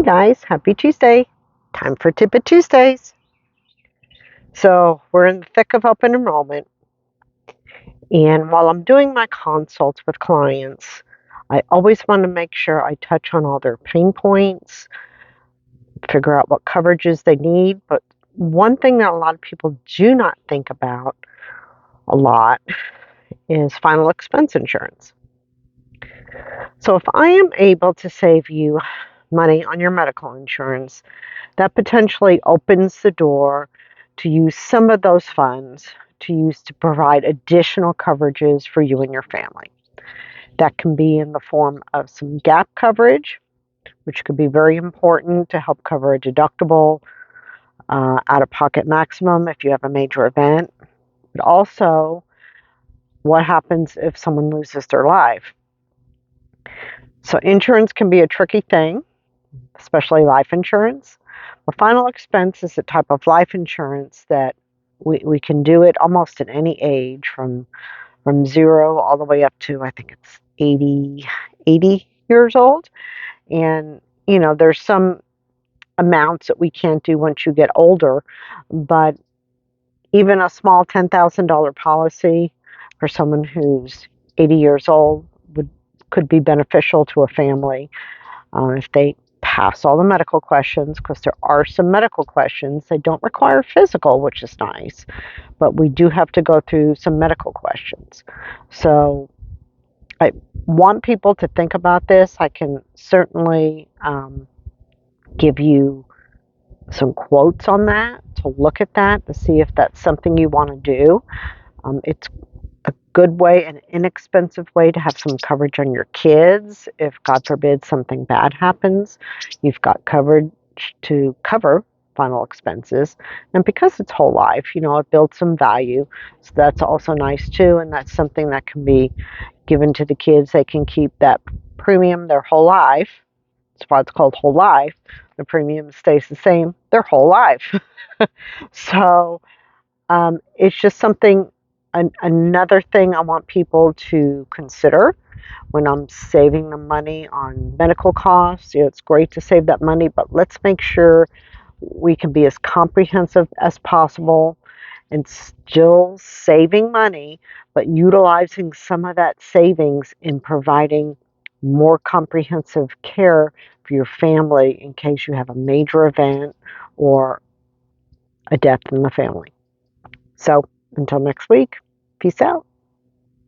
guys, happy Tuesday. Time for Tippet Tuesdays. So, we're in the thick of open enrollment, and while I'm doing my consults with clients, I always want to make sure I touch on all their pain points, figure out what coverages they need. But one thing that a lot of people do not think about a lot is final expense insurance. So, if I am able to save you money on your medical insurance, that potentially opens the door to use some of those funds to use to provide additional coverages for you and your family. That can be in the form of some gap coverage, which could be very important to help cover a deductible, out of pocket maximum if you have a major event, but also what happens if someone loses their life. So, insurance can be a tricky thing, especially life insurance. But final expense is a type of life insurance that we can do it almost at any age, from 0 all the way up to, I think it's 80 years old. And, there's some amounts that we can't do once you get older, but even a small $10,000 policy for someone who's 80 years old could be beneficial to a family if they pass all the medical questions, because there are some medical questions. They don't require physical, which is nice, but we do have to go through some medical questions. So I want people to think about this. I can certainly give you some quotes on that, to look at that, to see if that's something you want to do. It's a good way, an inexpensive way to have some coverage on your kids. If, God forbid, something bad happens, you've got coverage to cover final expenses. And because it's whole life, it builds some value. So that's also nice too. And that's something that can be given to the kids. They can keep that premium their whole life. That's why it's called whole life. The premium stays the same their whole life. So it's just something, another thing I want people to consider when I'm saving the money on medical costs. It's great to save that money, but let's make sure we can be as comprehensive as possible and still saving money, but utilizing some of that savings in providing more comprehensive care for your family in case you have a major event or a death in the family. So until next week, peace out.